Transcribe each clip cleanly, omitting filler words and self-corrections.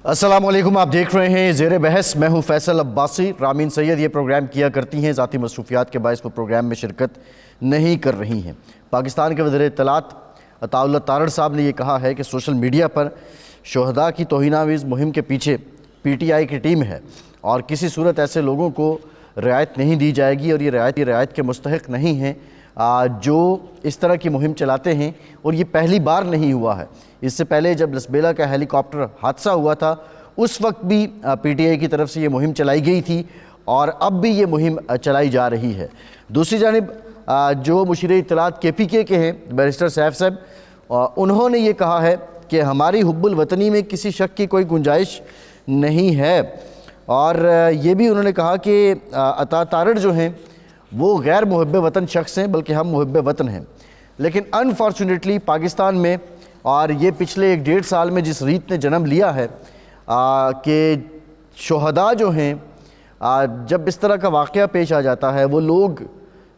अस्सलाम वालेकुम, आप देख रहे हैं ज़ेरे बहस। मैं हूं फैसल अब्बासी। रामीन सैयद ये प्रोग्राम किया करती हैं, ज़ाती मसरूफियात के बायस वो प्रोग्राम में शिरकत नहीं कर रही हैं। पाकिस्तान के वज़ीर इत्तलात अताउल्लाह तारड़ साहब ने यह कहा है कि सोशल मीडिया पर शुहदा की तौहीनावीज़ मुहिम के पीछे PTI की टीम है और किसी सूरत ऐसे लोगों को रियायत नहीं दी जाएगी और ये रियायत के मुस्तहिक नहीं हैं जो इस तरह की मुहिम चलाते हैं। और ये पहली बार नहीं हुआ है। इससे पहले जब लसबेला का हेलीकॉप्टर हादसा हुआ था उस वक्त भी PTI की तरफ से ये मुहिम चलाई गई थी और अब भी ये मुहिम चलाई जा रही है। दूसरी जानिब जो मुशीर इत्तलात KPK के हैं बैरिस्टर सैफ साहब, उन्होंने ये कहा है कि हमारी हुब्बुल वतनी में किसी शक की कोई गुंजाइश नहीं है। और ये भी उन्होंने कहा कि अता तारड़ जो हैं वो गैर मुहब्बे वतन शख्स हैं, बल्कि हम मुहब्बे वतन हैं। लेकिन अनफॉर्चुनेटली पाकिस्तान में और ये पिछले 1-1.5 साल में जिस रीत ने जन्म लिया है कि शुहदा जो हैं जब इस तरह का वाक़या पेश आ जाता है, वो लोग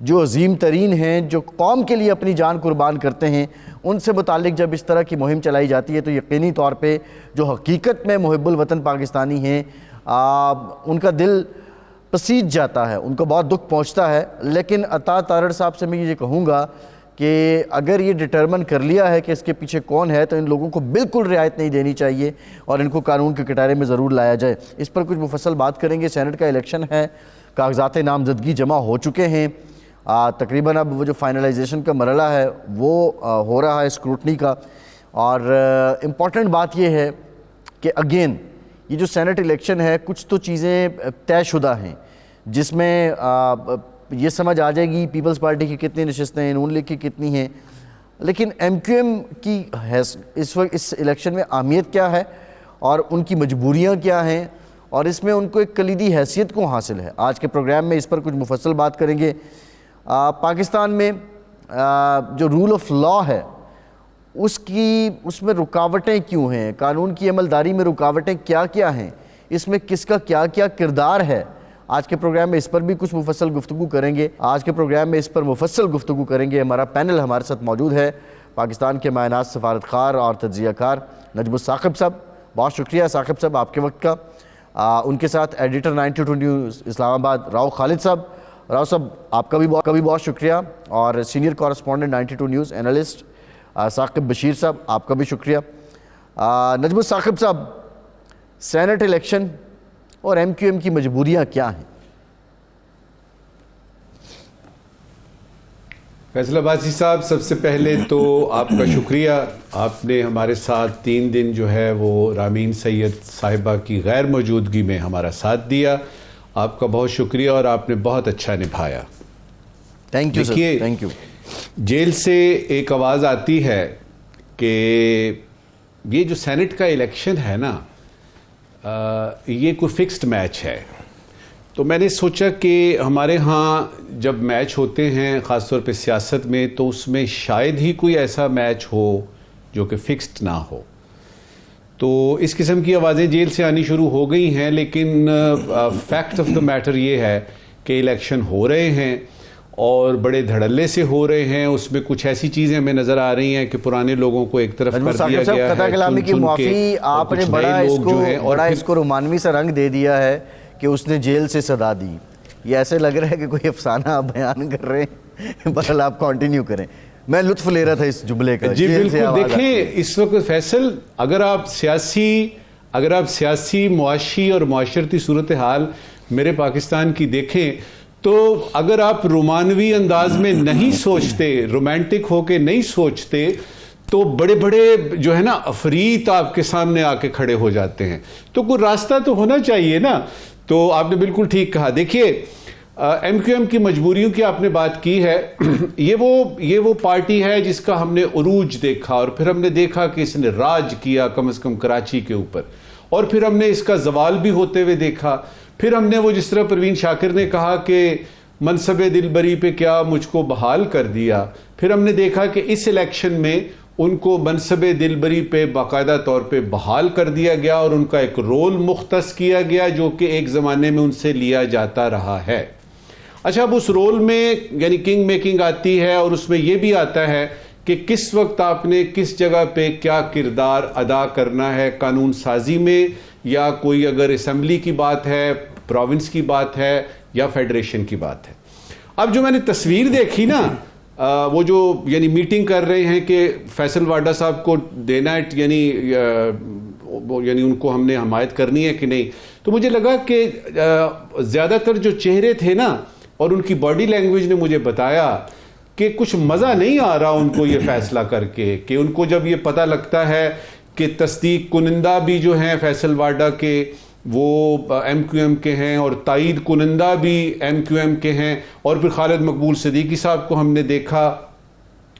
जो अजीम तरीन हैं, जो कौम के लिए अपनी जान कुर्बान करते हैं, उनसे मुतालिक जब इस तरह की मुहिम चलाई जाती है तो यकीनी तौर पे जो हकीकत में मुहिब्बुल वतन पाकिस्तानी हैं उनका दिल पसीज जाता है, उनको बहुत दुख पहुंचता है। लेकिन अता तारड़ साहब से मैं ये कहूँगा कि अगर ये डिटर्मन कर लिया है कि इसके पीछे कौन है तो इन लोगों को बिल्कुल रियायत नहीं देनी चाहिए और इनको कानून के कटारे में ज़रूर लाया जाए। इस पर कुछ मुफस्सल बात करेंगे। सेनेट का इलेक्शन है, कागजात नामजदगी जमा हो चुके हैं, तकरीबन अब वो जो फाइनलाइजेशन का मरला है वो हो रहा है स्क्रूटनी का। और इम्पॉर्टेंट बात यह है कि अगेन ये जो सेनेट इलेक्शन है कुछ तो चीज़ें तयशुदा हैं जिसमें ये समझ आ जाएगी पीपल्स पार्टी की कितनी नशिस्तें हैं, नून लीग की कितनी हैं, लेकिन MQM की इस वक्त इस इलेक्शन में अहमियत क्या है और उनकी मजबूरियां क्या हैं और इसमें उनको एक कलीदी हैसियत को हासिल है। आज के प्रोग्राम में इस पर कुछ मुफस्सल बात करेंगे। पाकिस्तान में जो रूल ऑफ लॉ है उसमें रुकावटें क्यों हैं, कानून की अमलदारी में रुकावटें क्या क्या हैं, इसमें किसका क्या क्या किरदार है। आज के प्रोग्राम में इस पर भी कुछ मुफस्सल गुफ्तगू करेंगे। हमारा पैनल हमारे साथ मौजूद है पाकिस्तान के मायनात सफारतकार और तज्जियाकार नजमुस साकिब साहब। बहुत शुक्रिया साकिब साहब आपके वक्त का। उनके साथ एडिटर 92 न्यूज़ इस्लामाबाद राव खालिद साहब। राव साहब आपका भी बहुत शुक्रिया। और senior correspondent 92 News analyst Saqib Bashir साहब, आपका भी शुक्रिया। नजमुस साकिब साहब, सेनेट इलेक्शन और MQM की मजबूरियां क्या हैं? फैसल अब्बासी साहब, सबसे पहले तो आपका शुक्रिया, आपने हमारे साथ 3 दिन जो है वो रामीन सैयद साहिबा की गैर मौजूदगी में हमारा साथ दिया। आपका बहुत शुक्रिया और आपने बहुत अच्छा निभाया। Thank you sir, thank you. जेल से एक आवाज़ आती है कि ये जो सेनेट का इलेक्शन है ना, ये कोई फिक्स्ड मैच है। तो मैंने सोचा कि हमारे यहाँ जब मैच होते हैं ख़ासतौर पे सियासत में, तो उसमें शायद ही कोई ऐसा मैच हो जो कि फिक्स्ड ना हो। तो इस किस्म की आवाज़ें जेल से आनी शुरू हो गई हैं। लेकिन फैक्ट ऑफ द मैटर ये है कि इलेक्शन हो रहे हैं और बड़े धड़ल्ले से हो रहे हैं। उसमें कुछ ऐसी चीज़ें हमें नज़र आ रही हैं कि पुराने लोगों को एक तरफ कर दिया गया है, की माफ़ी आपने बड़ा इसको रोमानवी सा रंग दे दिया है कि उसने जेल से सदा दी। ये ऐसे लग रहा है कि कोई अफसाना बयान कर रहे हैं। बहरहाल आप कंटिन्यू करें, मैं लुत्फ ले रहा था इस जुमले का। जी बिल्कुल। देखें इस वक्त फैसल, अगर आप सियासी मुआशी और मुआशरती सूरत हाल मेरे पाकिस्तान की देखें तो अगर आप रोमानवी अंदाज में नहीं सोचते, रोमांटिक होके नहीं सोचते, तो बड़े बड़े जो है ना अफरीत आपके सामने आके खड़े हो जाते हैं। तो कोई रास्ता तो होना चाहिए ना। तो आपने बिल्कुल ठीक कहा। देखिए MQM की मजबूरियों की आपने बात की है। ये वो पार्टी है जिसका हमने उरूज देखा और फिर हमने देखा कि इसने राज किया कम से कम कराची के ऊपर, और फिर हमने इसका जवाल भी होते हुए देखा। फिर हमने वो जिस तरह परवीन शाकिर ने कहा कि मनसबे दिलबरी पे क्या मुझको बहाल कर दिया, फिर हमने देखा कि इस इलेक्शन में उनको मनसबे दिलबरी पे बाकायदा तौर पे बहाल कर दिया गया और उनका एक रोल मुख्तस किया गया जो कि एक ज़माने में उनसे लिया जाता रहा है। अच्छा, अब उस रोल में यानी किंग मेकिंग आती है और उसमें यह भी आता है कि किस वक्त आपने किस जगह पे क्या किरदार अदा करना है कानून साजी में या कोई अगर असेंबली की बात है, प्रोविंस की बात है या फेडरेशन की बात है। अब जो मैंने तस्वीर देखी ना, वो जो यानी मीटिंग कर रहे हैं कि फैसल वाडा साहब को देना है, यानी उनको हमने हमायत करनी है कि नहीं, तो मुझे लगा कि ज़्यादातर जो चेहरे थे ना और उनकी बॉडी लैंग्वेज ने मुझे बताया कि कुछ मज़ा नहीं आ रहा उनको ये फैसला करके, कि उनको जब ये पता लगता है कि तस्दीक कुनिंदा भी जो हैं फैसल वाडा के वो MQM के हैं और तायीद कुनिंदा भी MQM के हैं, और फिर खालिद मकबूल सिद्दीकी साहब को हमने देखा,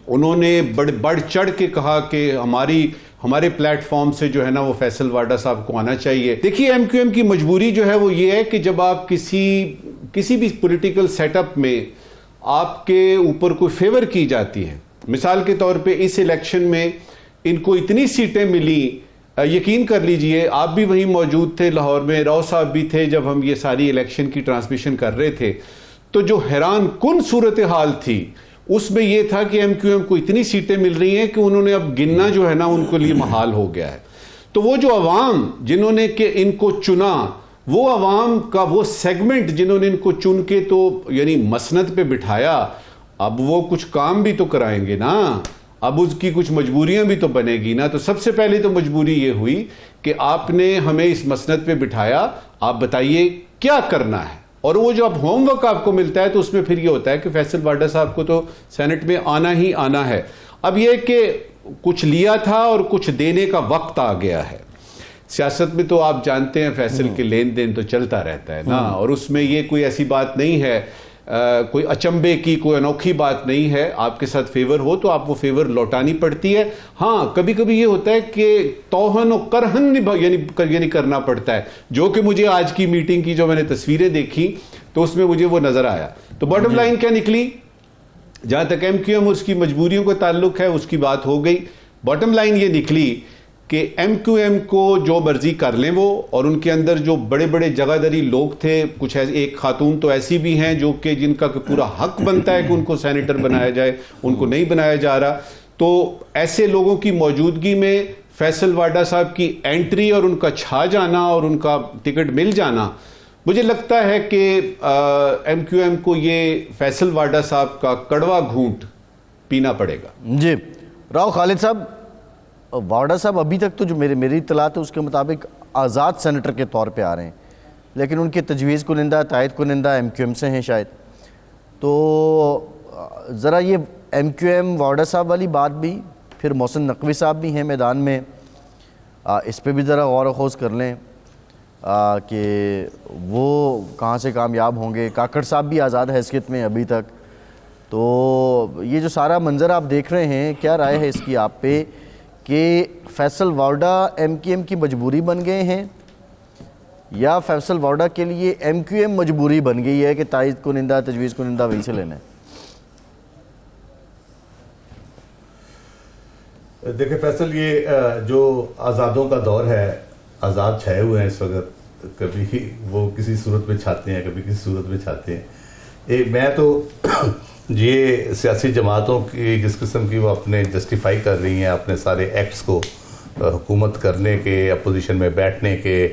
उन्होंने बढ़ चढ़ के कहा कि हमारे प्लेटफॉर्म से जो है ना वो फैसल वाडा साहब को आना चाहिए। देखिए MQM की मजबूरी जो है वो ये है कि जब आप किसी भी पॉलिटिकल सेटअप में आपके ऊपर कोई फेवर की जाती है, मिसाल के तौर पे इस इलेक्शन में इनको इतनी सीटें मिली, यकीन कर लीजिए आप भी वहीं मौजूद थे लाहौर में, राव साहब भी थे जब हम ये सारी इलेक्शन की ट्रांसमिशन कर रहे थे, तो जो हैरान कुन सूरत हाल थी उसमें यह था कि MQM को इतनी सीटें मिल रही हैं कि उन्होंने अब गिनना जो है ना उनके लिए महाल हो गया है। तो वो जो अवाम जिन्होंने कि इनको चुना, वो अवाम का वो सेगमेंट जिन्होंने इनको चुन के तो यानी मसनद पे बिठाया, अब वो कुछ काम भी तो कराएंगे ना, अब उसकी कुछ मजबूरियां भी तो बनेगी ना। तो सबसे पहले तो मजबूरी ये हुई कि आपने हमें इस मसनद पे बिठाया, आप बताइए क्या करना है। और वो जो अब होमवर्क आपको मिलता है तो उसमें फिर ये होता है कि फैसल वाडा साहब को तो सेनेट में आना ही आना है। अब ये कि कुछ लिया था और कुछ देने का वक्त आ गया है। सियासत में तो आप जानते हैं फैसल के लेन देन तो चलता रहता है ना, और उसमें ये कोई ऐसी बात नहीं है, कोई अचंभे की कोई अनोखी बात नहीं है। आपके साथ फेवर हो तो आप वो फेवर लौटानी पड़ती है। हाँ, कभी कभी ये होता है कि तौहन और करहन यानी करना पड़ता है, जो कि मुझे आज की मीटिंग की जो मैंने तस्वीरें देखी तो उसमें मुझे वो नजर आया। तो बॉटम लाइन क्या निकली, जहां तक MQM उसकी मजबूरियों का ताल्लुक है उसकी बात हो गई। बॉटम लाइन ये निकली कि MQM को जो मर्जी कर लें वो, और उनके अंदर जो बड़े बड़े जगहदारी लोग थे, कुछ एक खातून तो ऐसी भी हैं जो कि जिनका पूरा हक बनता है कि उनको सेनेटर बनाया जाए, उनको नहीं बनाया जा रहा। तो ऐसे लोगों की मौजूदगी में फैसल वाडा साहब की एंट्री और उनका छा जाना और उनका टिकट मिल जाना, मुझे लगता है कि MQM को ये फैसल वाडा साहब का कड़वा घूंट पीना पड़ेगा। जी राव खालिद साहब, वाडा साहब अभी तक तो जो मेरी इत्तलात है उसके मुताबिक आज़ाद सेनेटर के तौर पे आ रहे हैं, लेकिन उनके तजवीज़ कुनिंदा तायद कुनिंदा MQM से हैं शायद। तो ज़रा ये MQM वाडा साहब वाली बात भी, फिर मोहसिन नकवी साहब भी हैं मैदान में, इस पे भी ज़रा गौर खोज कर लें कि वो कहाँ से कामयाब होंगे। काकड़ साहब भी आज़ाद हैसियत में अभी तक। तो ये जो सारा मंज़र आप देख रहे हैं, क्या राय है इसकी आप पे कि फैसल वाडा MQM की मजबूरी बन गए हैं या फैसल वाडा के लिए MQM मजबूरी बन गई है कि तायद कुनिंदा तजवीज़ कुनिंदा वहीं से लेना है? देखिए फैसल, ये जो आज़ादों का दौर है, आज़ाद छाए हुए हैं इस वक्त, कभी वो किसी सूरत में छाते हैं, कभी किसी सूरत में छाते हैं। मैं तो ये सियासी जमातों की जिस किस्म की वो अपने जस्टिफाई कर रही हैं अपने सारे एक्ट्स को, हुकूमत करने के, अपोजिशन में बैठने के,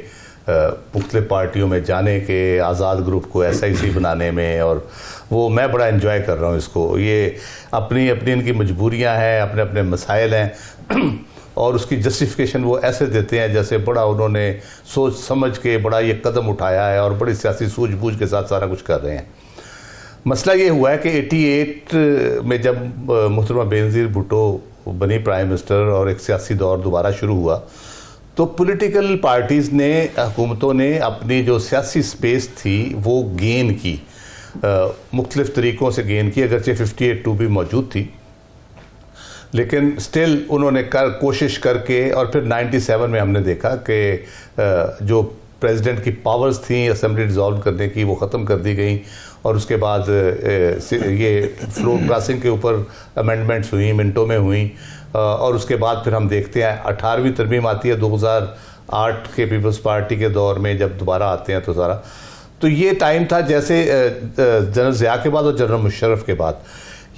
मुख्तलिफ पार्टियों में जाने के, आज़ाद ग्रुप को SIC बनाने में, और वो मैं बड़ा एंजॉय कर रहा हूँ इसको। ये अपनी इनकी मजबूरियाँ हैं, अपने अपने मसाइल हैं और उसकी जस्टिफिकेशन वो ऐसे देते हैं जैसे बड़ा उन्होंने सोच समझ के बड़ा ये कदम उठाया है और बड़ी सियासी सूझबूझ के साथ सारा कुछ कर रहे हैं। मसला ये हुआ है कि 88 में जब मोहतरमा बेनज़ीर भुट्टो बनी प्राइम मिनिस्टर और एक सियासी दौर दोबारा शुरू हुआ, तो पॉलिटिकल पार्टीज़ ने, हुकूमतों ने अपनी जो सियासी स्पेस थी वो गेन की, मुख्तलिफ तरीक़ों से गेन की। अगरचे 58-2 भी मौजूद थी, लेकिन स्टिल उन्होंने कोशिश करके, और फिर 97 में हमने देखा कि जो प्रेसिडेंट की पावर्स थी असेंबली डिज़ोल्व करने की वो ख़त्म कर दी गई, और उसके बाद ये फ्लोर क्रॉसिंग के ऊपर अमेंडमेंट्स हुई, मिनटों में हुई, और उसके बाद फिर हम देखते हैं 18वीं तरमीम आती है 2008 के पीपल्स पार्टी के दौर में, जब दोबारा आते हैं तो सारा, तो ये टाइम था जैसे जनरल ज़िया के बाद और जनरल मुशर्रफ के बाद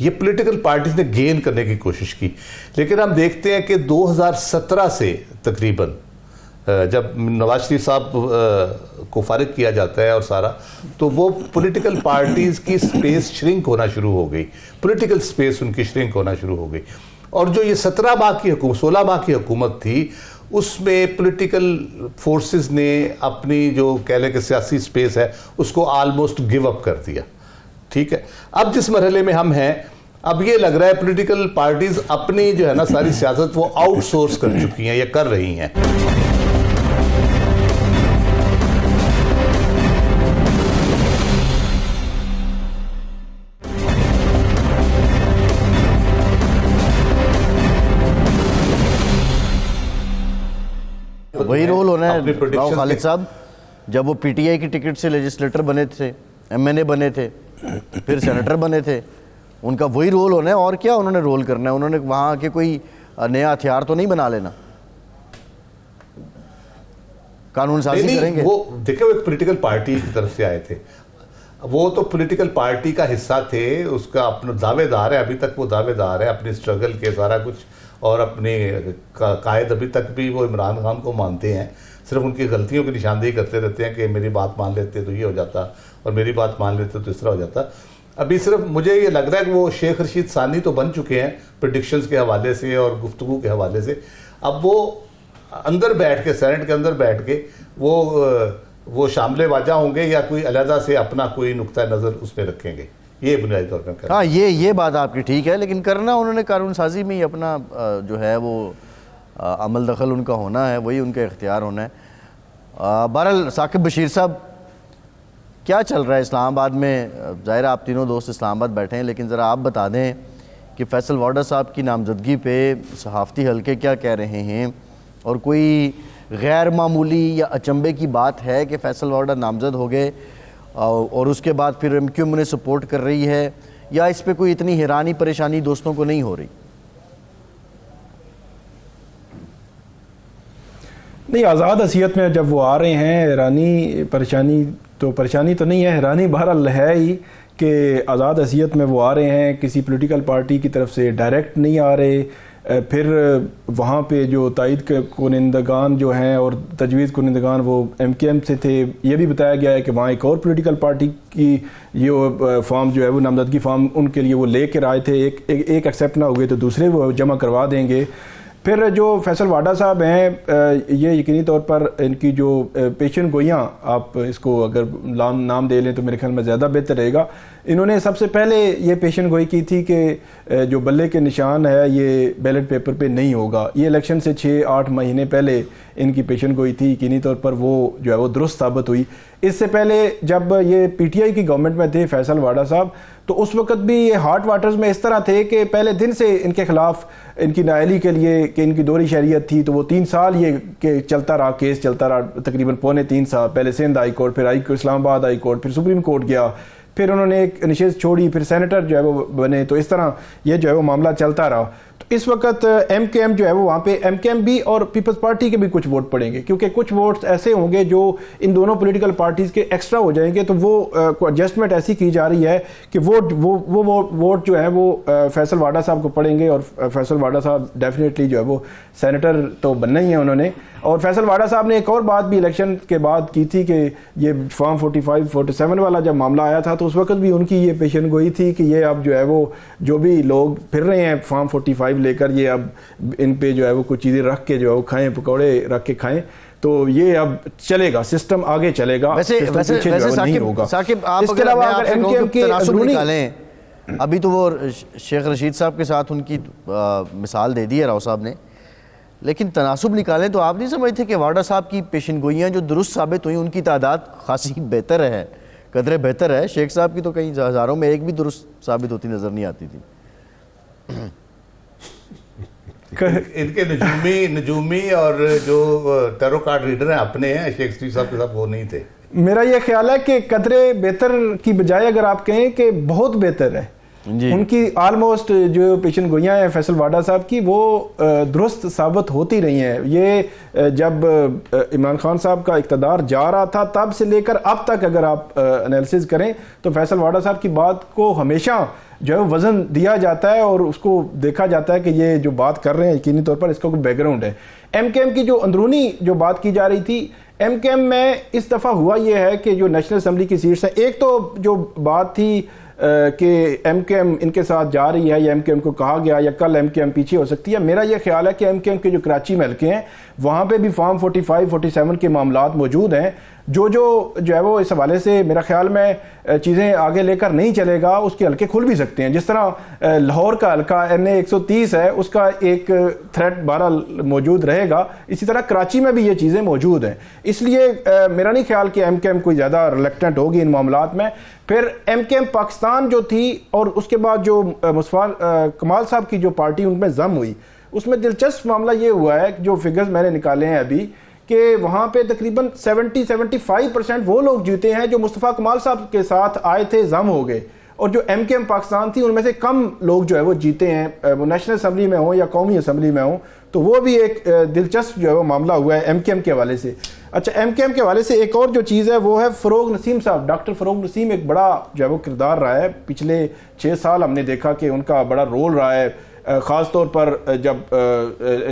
ये पॉलिटिकल पार्टीज ने गेन करने की कोशिश की। लेकिन हम देखते हैं कि 2017 से तकरीबन जब नवाज शरीफ साहब को फारिग किया जाता है और सारा, तो वो पॉलिटिकल पार्टीज की स्पेस श्रिंक होना शुरू हो गई, पॉलिटिकल स्पेस उनकी श्रिंक होना शुरू हो गई। और जो ये 17 माह की हुकूमत, 16 माह की हुकूमत थी, उसमें पॉलिटिकल फोर्सेस ने अपनी जो कह लें कि सियासी स्पेस है उसको ऑलमोस्ट गिव अप कर दिया। ठीक है, अब जिस मरहले में हम हैं, अब ये लग रहा है पॉलिटिकल पार्टीज अपनी जो है ना सारी सियासत वो आउटसोर्स कर चुकी हैं या कर रही हैं। वही रोल होना है अपनी राव predictions खालिद के- साहब, जब वो पीटीआई की टिकट से लेजिस्लेटर बने थे, एमएनए बने थे, फिर सेनेटर बने थे, उनका वही रोल होना है। और क्या उन्होंने रोल करना है? उन्होंने वहाँ आके कोई नया हथियार तो नहीं बना लेना, कानून साजी नहीं, करेंगे। वो देखो एक पॉलिटिकल पार्टी की तरफ से आए थे, वो तो पॉलिटिकल पार्टी का हिस्सा थे, उसका अपना दावेदार है, अभी तक वो दावेदार है अपनी स्ट्रगल के सारा कुछ, और अपने कायद अभी तक भी वो इमरान खान को मानते हैं, सिर्फ उनकी गलतियों की निशानदेही करते रहते हैं कि मेरी बात मान लेते तो ये हो जाता और मेरी बात मान लेते तो इस तरह हो जाता। अभी सिर्फ मुझे ये लग रहा है कि वो शेख रशीद सानी तो बन चुके हैं प्रेडिक्शंस के हवाले से और गुफ्तगू के हवाले से। अब वो अंदर बैठ के, सेनेट के अंदर बैठ के वो शामिल वाजा होंगे या कोई अलहदा से अपना कोई नुक्ता नज़र उस पर रखेंगे, ये बुनियादी तौर पर। हाँ, ये बात आपकी ठीक है, लेकिन करना उन्होंने कानून साजी में ही अपना जो है वो अमल दखल उनका होना है, वही उनका इख्तियार होना है। बहरहाल साकिब बशीर साहब, क्या चल रहा है इस्लामाबाद में? ज़ाहिर आप तीनों दोस्त इस्लामाबाद बैठे हैं, लेकिन ज़रा आप बता दें कि फैसल वाडा साहब की नामजदगी पे सहाफ़ती हलके क्या कह रहे हैं, और कोई गैर मामूली या अचंभे की बात है कि फैसल वाडा नामज़द हो गए और उसके बाद फिर एमक्यूएम उन्हें सपोर्ट कर रही है, या इस पर कोई इतनी हैरानी परेशानी दोस्तों को नहीं हो रही? नहीं, आज़ाद हसीयत में जब वो आ रहे हैं, हैरानी परेशानी तो नहीं है, हैरानी बहरहाल है ही कि आज़ाद हसीयत में वो आ रहे हैं, किसी पॉलिटिकल पार्टी की तरफ से डायरेक्ट नहीं आ रहे। फिर वहाँ पे जो तायद के कुनिंदगान जो हैं और तजवीज़ कुनिंदगान वो एमकेएम से थे। ये भी बताया गया है कि वहाँ एक और पॉलिटिकल पार्टी की ये फॉर्म जो है वो नामजदगी फॉर्म उनके लिए वो ले कर आए थे, एक एक्सेप्ट ना हो गए तो दूसरे वो जमा करवा देंगे। फिर जो फैसल वाडा साहब हैं, ये यकीनी तौर पर इनकी जो पेशन गोइयाँ, आप इसको अगर नाम दे लें तो मेरे ख्याल में ज़्यादा बेहतर रहेगा। इन्होंने सबसे पहले ये पेशन गोई की थी कि जो बल्ले के निशान है ये बैलेट पेपर पे नहीं होगा। ये इलेक्शन से 6-8 महीने पहले इनकी पेशन गोई थी, यकीनी तौर पर वो जो है वो दुरुस्त साबित हुई। इससे पहले जब ये पीटीआई की गवर्नमेंट में थे फैसल वाडा साहब, तो उस वक्त भी ये हॉट वाटर्स में इस तरह थे कि पहले दिन से इनके खिलाफ इनकी नाअहली के लिए कि इनकी दोहरी शरीयत थी, तो वो 3 साल ये के चलता रहा, केस चलता रहा, तकरीबन 3.25 साल। पहले सिंध हाई कोर्ट, फिर इस्लामाबाद हाई कोर्ट, फिर सुप्रीम कोर्ट गया, फिर उन्होंने एक निशेष छोड़ी, फिर सेनेटर जो है वो बने। तो इस तरह ये जो है वो मामला चलता रहा। तो इस वक्त एमकेएम जो है वो वहाँ पे एमकेएम भी और पीपल्स पार्टी के भी कुछ वोट पड़ेंगे, क्योंकि कुछ वोट्स ऐसे होंगे जो इन दोनों पॉलिटिकल पार्टीज के एक्स्ट्रा हो जाएंगे। तो वो एडजस्टमेंट ऐसी की जा रही है कि वोट जो है वो फैसल वाडा साहब को पड़ेंगे, और फैसल वाडा साहब डेफिनेटली जो है वो सेनेटर तो बनना ही है उन्होंने। और फैसल वाडा साहब ने एक और बात भी इलेक्शन के बाद की थी कि ये फॉर्म 45-47 वाला जब मामला आया था तो उस वक्त भी उनकी ये पेशन गोई थी कि ये अब जो है वो जो भी लोग फिर रहे हैं फॉर्म 45 लेकर, ये अब इन पे जो है वो कुछ चीज़ें रख के जो है वो खाएं, पकौड़े रख के खाएं, तो ये अब चलेगा, सिस्टम आगे चलेगा। वैसे सिस्टम पीछे जो है वो नहीं होगा। साकिब, आप इसके अलावा अगर एमकेएम के अंदरूनी निकालें, अभी तो वो शेख रशीद साहब के साथ उनकी मिसाल दे दी है राव साहब ने, लेकिन तनासुब निकालें तो आप नहीं समझते कि वाडा साहब की पेशन गोइयाँ जो दुरुस्त साबित हुई उनकी तादाद खासी बेहतर है, कदरे बेहतर है। शेख साहब की तो कई हज़ारों में एक भी दुरुस्त साबित होती नज़र नहीं आती थी। इनके नजूमी और जो टेरो कार्ड रीडर हैं अपने हैं, शेख रशीद साहब के साथ वो नहीं थे। मेरा ये ख्याल है कि कदरे बेहतर की बजाय अगर आप कहें कि बहुत बेहतर है, जी। उनकी आलमोस्ट जो पेशन गोइयाँ हैं फैसल वाडा साहब की, वो दुरुस्त साबित होती रही हैं। ये जब इमरान खान साहब का इक़्तिदार जा रहा था तब से लेकर अब तक अगर आप एनालिसिस करें तो फैसल वाडा साहब की बात को हमेशा जो है वज़न दिया जाता है और उसको देखा जाता है कि ये जो बात कर रहे हैं यकीनी तौर पर इसका कोई बैकग्राउंड है। एमकेएम की जो अंदरूनी जो बात की जा रही थी, एमकेएम में इस दफ़ा हुआ ये है कि जो नेशनल असम्बली की सीट्स हैं, एक तो जो बात थी कि एमकेएम इनके साथ जा रही है या एमकेएम को कहा गया या कल एमकेएम पीछे हो सकती है। मेरा ये ख्याल है कि एमकेएम के जो कराची में हल्के हैं वहाँ पे भी फॉर्म 45, 47 के मामलात मौजूद हैं। जो है वो इस हवाले से मेरा ख्याल में चीज़ें आगे लेकर नहीं चलेगा, उसके हल्के खुल भी सकते हैं। जिस तरह लाहौर का हल्का NA 130 है, उसका एक थ्रेट बहरहाल मौजूद रहेगा, इसी तरह कराची में भी ये चीज़ें मौजूद हैं। इसलिए मेरा नहीं ख्याल कि एमकेएम कोई ज़्यादा रिलेक्टेंट होगी इन मामलात में। फिर एमकेएम पाकिस्तान जो थी और उसके बाद जो मुस्तफा कमाल साहब की जो पार्टी उनमें जम हुई, उसमें दिलचस्प मामला ये हुआ है, जो फिगर्स मैंने निकाले हैं अभी, कि वहाँ पे तकरीबन 70-75% वो लोग जीते हैं जो मुस्तफ़ा कमाल साहब के साथ आए थे, जम हो गए। और जो एमकेएम पाकिस्तान थी उनमें से कम लोग जो है वो जीते हैं, वो नेशनल असम्बली में हो या कौमी असम्बली में हो। तो वो भी एक दिलचस्प जो है वो मामला हुआ है एमकेएम के हवाले से। अच्छा, एमकेएम के हवाले से एक और जो चीज़ है वो है फ़रोग नसीम साहब। डॉक्टर फ़रोग नसीम एक बड़ा जो है वो किरदार रहा है, पिछले 6 साल हमने देखा कि उनका बड़ा रोल रहा है, ख़ास तौर पर जब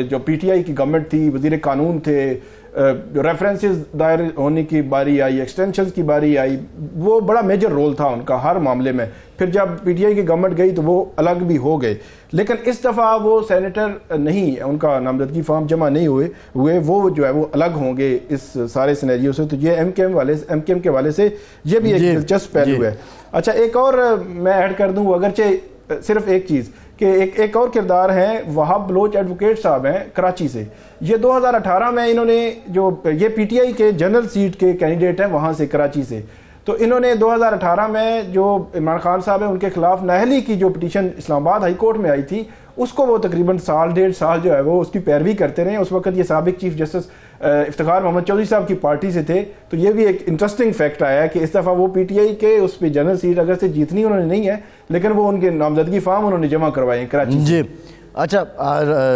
जो PTI की गवर्नमेंट थी, वज़ीर कानून थे, रेफरेंसेस दायर होने की बारी आई, एक्सटेंशंस की बारी आई, वो बड़ा मेजर रोल था उनका हर मामले में। फिर जब PTI की गवर्नमेंट गई तो वो अलग भी हो गए, लेकिन इस दफ़ा वो सेनेटर नहीं, उनका नामजदगी फॉर्म जमा नहीं हुए, वो जो है वो अलग होंगे इस सारे सिनेरियो से। तो ये एमकेएम के वाले से ये भी एक दिलचस्प पहलू है। अच्छा, एक और मैं ऐड कर दूँ, अगरचे सिर्फ एक चीज़ कि एक और किरदार हैं, वहाब बलोच एडवोकेट साहब हैं कराची से। ये 2018 में इन्होंने जो ये PTI के जनरल सीट के कैंडिडेट हैं वहाँ से, कराची से। तो इन्होंने 2018 में जो इमरान खान साहब हैं उनके खिलाफ नाअहली की जो पिटीशन इस्लामाबाद हाई कोर्ट में आई थी, उसको वो तकरीबन साल 1.5 साल जो है वो उसकी पैरवी करते रहे। उस वक्त ये साबिक चीफ जस्टिस इफ्तिखार मोहम्मद चौधरी साहब की पार्टी से थे। तो ये भी एक इंटरेस्टिंग फैक्ट आया है कि इस दफ़ा वो PTI के उस पर जनरल सीट अगर से जीतनी उन्होंने नहीं है, लेकिन वो उनके नामजदगी फॉर्म उन्होंने जमा करवाए हैं कराची जी। अच्छा,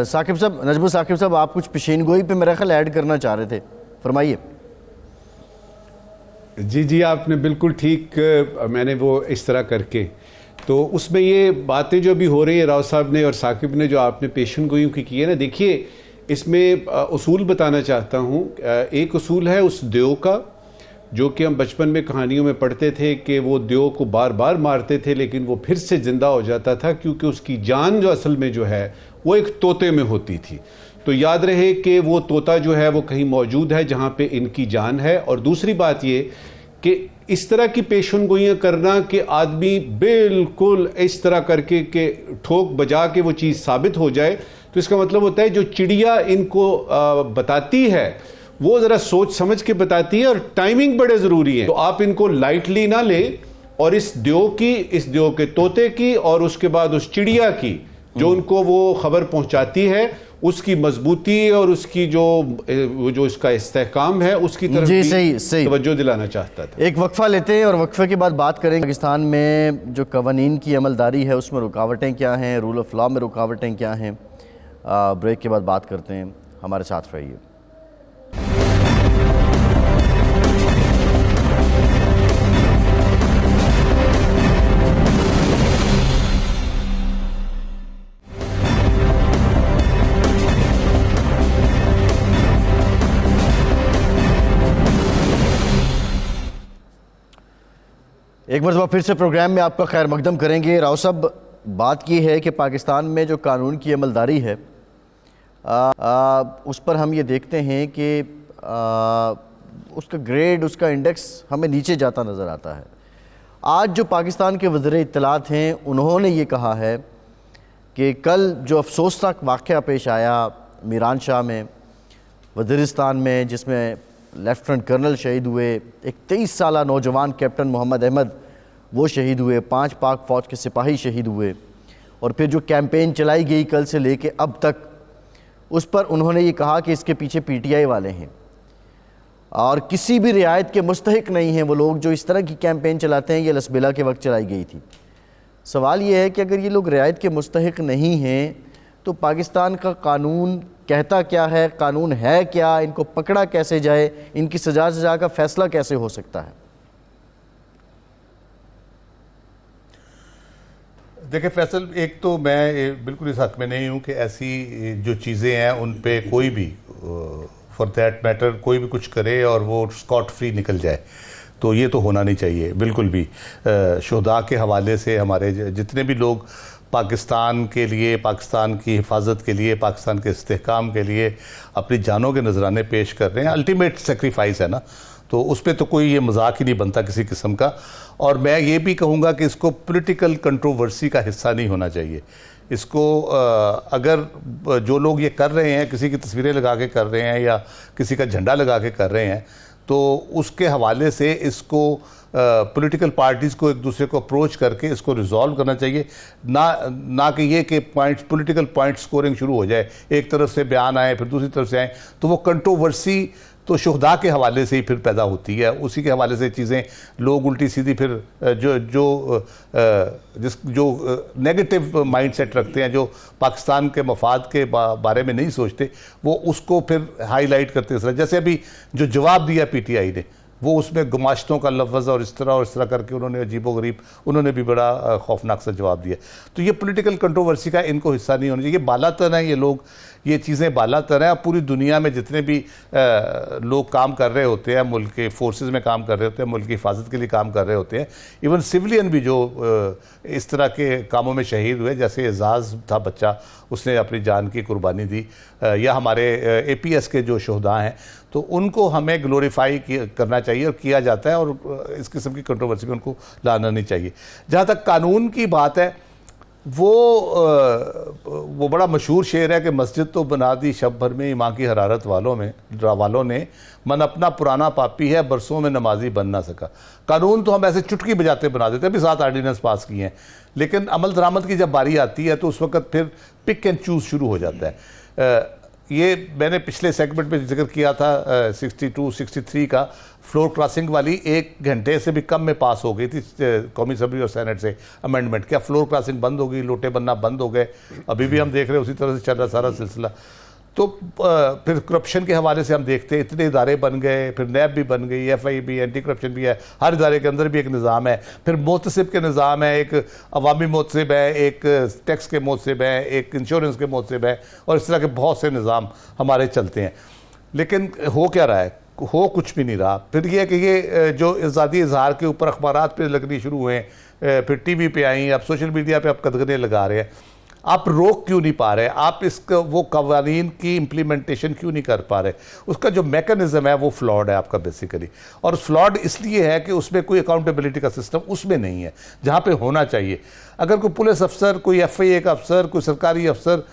साकिब साहब, नजमुल साकिब साहब, आप कुछ पेशीन गोई पे मेरा ख्याल ऐड करना चाह रहे थे, फरमाइए। जी, आपने बिल्कुल ठीक, मैंने वो इस तरह करके तो उसमें ये बातें जो भी हो रही है राव साहब ने और साकिब ने जो आपने पेशन गोइयों की है ना, देखिए इसमें उसूल बताना चाहता हूँ। एक उसूल है उस देव का जो कि हम बचपन में कहानियों में पढ़ते थे कि वो देव को बार बार मारते थे लेकिन वो फिर से जिंदा हो जाता था, क्योंकि उसकी जान जो असल में जो है वो एक तोते में होती थी। तो याद रहे कि वो तोता जो है वो कहीं मौजूद है जहाँ पे इनकी जान है। और दूसरी बात ये कि इस तरह की पेशन गोइयाँ करना कि आदमी बिल्कुल इस तरह करके के ठोक बजा के वो चीज़ साबित हो जाए, तो इसका मतलब होता है जो चिड़िया इनको बताती है वो ज़रा सोच समझ के बताती है और टाइमिंग बड़े ज़रूरी है। तो आप इनको लाइटली ना लें और इस देव के तोते की और उसके बाद उस चिड़िया की जो उनको वो खबर पहुंचाती है, उसकी मजबूती और उसकी जो इसका इस्तेहकाम है उसकी तरफ सही तवज्जो दिलाना चाहता था। एक वक्फा लेते हैं और वक्फे के बाद बात करेंगे पाकिस्तान में जो कवानीन की अमलदारी है उसमें रुकावटें क्या हैं, रूल ऑफ लॉ में रुकावटें क्या हैं। ब्रेक के बाद बात करते हैं, हमारे साथ रहिए। एक मरतबा फिर से प्रोग्राम में आपका खैर मकदम करेंगे। राव साहब, बात की है कि पाकिस्तान में जो कानून की अमलदारी है उस पर हम ये देखते हैं कि उसका ग्रेड, उसका इंडेक्स हमें नीचे जाता नज़र आता है। आज जो पाकिस्तान के वज़ीर इत्तलात हैं उन्होंने ये कहा है कि कल जो अफसोसनाक वाक़या पेश आया मीरान शाह में, वज़ीरिस्तान में, जिसमें लेफ्टिनेंट कर्नल शहीद हुए, एक 23 साला नौजवान कैप्टन मोहम्मद अहमद वो शहीद हुए, 5 पाक फ़ौज के सिपाही शहीद हुए, और फिर जो कैंपेन चलाई गई कल से लेके अब तक, उस पर उन्होंने ये कहा कि इसके पीछे PTI वाले हैं और किसी भी रियायत के मुस्तहिक नहीं हैं वो लोग जो इस तरह की कैंपेन चलाते हैं। ये लसबेला के वक्त चलाई गई थी। सवाल ये है कि अगर ये लोग रियायत के मुस्तहिक नहीं हैं तो पाकिस्तान का कानून कहता क्या है, कानून है क्या, इनको पकड़ा कैसे जाए, इनकी सजा का फैसला कैसे हो सकता है? देखिए फैसल, एक तो मैं बिल्कुल इस हक में नहीं हूं कि ऐसी जो चीज़ें हैं उन पे कोई भी फॉर दैट मैटर कोई भी कुछ करे और वो स्कॉट फ्री निकल जाए, तो ये तो होना नहीं चाहिए बिल्कुल भी। शुहदा के हवाले से हमारे जितने भी लोग पाकिस्तान के लिए, पाकिस्तान की हिफाजत के लिए, पाकिस्तान के इस्तेहकाम के लिए अपनी जानों के नजराने पेश कर रहे हैं, अल्टीमेट सेक्रीफाइस है ना, तो उस पर तो कोई ये मजाक ही नहीं बनता किसी किस्म का। और मैं ये भी कहूँगा कि इसको पॉलिटिकल कंट्रोवर्सी का हिस्सा नहीं होना चाहिए। इसको अगर जो लोग ये कर रहे हैं, किसी की तस्वीरें लगा के कर रहे हैं या किसी का झंडा लगा के कर रहे हैं, तो उसके हवाले से इसको पॉलिटिकल पार्टीज़ को एक दूसरे को अप्रोच करके इसको रिजॉल्व करना चाहिए, ना कि ये कि पॉलिटिकल पॉइंट स्कोरिंग शुरू हो जाए, एक तरफ से बयान आए फिर दूसरी तरफ से आए, तो वो कंट्रोवर्सी तो शुहदा के हवाले से ही फिर पैदा होती है। उसी के हवाले से चीज़ें लोग उल्टी सीधी फिर जो नेगेटिव माइंडसेट रखते हैं, जो पाकिस्तान के मफाद के बारे में नहीं सोचते, वो उसको फिर हाईलाइट करते हैं। जैसे अभी जो जवाब दिया पीटीआई ने, वो उसमें गुमाश्तों का लफ्ज़ और इस तरह करके उन्होंने अजीबोगरीब, उन्होंने भी बड़ा खौफनाक सा जवाब दिया। तो ये पॉलिटिकल कंट्रोवर्सी का इनको हिस्सा नहीं होना चाहिए। बालातर हैं ये लोग, ये चीज़ें बालातर हैं। पूरी दुनिया में जितने भी लोग काम कर रहे होते हैं, मुल्क के फोर्सेस में काम कर रहे होते हैं, मुल्क की हिफाजत के लिए काम कर रहे होते हैं, इवन सिविलियन भी जो इस तरह के कामों में शहीद हुए, जैसे एजाज था बच्चा, उसने अपनी जान की कुर्बानी दी, या हमारे APS के जो शुहदा हैं, तो उनको हमें ग्लोरीफाई करना चाहिए और किया जाता है, और इस किस्म की कंट्रोवर्सी में उनको लाना नहीं चाहिए। जहाँ तक कानून की बात है, वो बड़ा मशहूर शेर है कि मस्जिद तो बना दी शब भर में ईमान की हरारत वालों ने, मन अपना पुराना पापी है बरसों में नमाजी बन ना सका। कानून तो हम ऐसे चुटकी बजाते बना देते हैं, भी 7 ऑर्डिनेंस पास किए हैं, लेकिन अमल दरामद की जब बारी आती है तो उस वक्त फिर पिक एंड चूज शुरू हो जाता है। ये मैंने पिछले सेगमेंट में जिक्र किया था 62, 63 का, फ्लोर क्रॉसिंग वाली 1 घंटे से भी कम में पास हो गई थी कौमी असम्बली और सेनेट से अमेंडमेंट। क्या फ्लोर क्रॉसिंग बंद हो गई, लोटे बनना बंद हो गए? अभी भी हम देख रहे हैं उसी तरह से चल रहा सारा सिलसिला। तो फिर करप्शन के हवाले से हम देखते हैं इतने इदारे बन गए, फिर नैब भी बन गई, FI भी, एंटी करप्शन भी है, हर इदारे के अंदर भी एक निज़ाम है। फिर मोतसिब के निज़ाम है, एक अवामी मोतसिब है, एक टैक्स के मोतसिब है, एक इंश्योरेंस के मोतसिब है, और इस तरह के बहुत से निज़ाम हमारे चलते हैं। लेकिन हो क्या रहा है? हो कुछ भी नहीं रहा। फिर ये कि ये जो आज़ादी इजहार के ऊपर अखबारात पे लगनी शुरू हुए, फिर TV पे आई, अब सोशल मीडिया पे आप कदगने लगा रहे हैं, आप रोक क्यों नहीं पा रहे? आप इसका वो कवानीन की इम्प्लीमेंटेशन क्यों नहीं कर पा रहे? उसका जो मैकेनिज्म है वो फ्लॉड है आपका बेसिकली, और फ्लॉड इसलिए है कि उसमें कोई अकाउंटेबिलिटी का सिस्टम उसमें नहीं है जहाँ पे होना चाहिए। अगर कोई पुलिस अफसर, कोई FIA का अफसर, कोई सरकारी अफसर,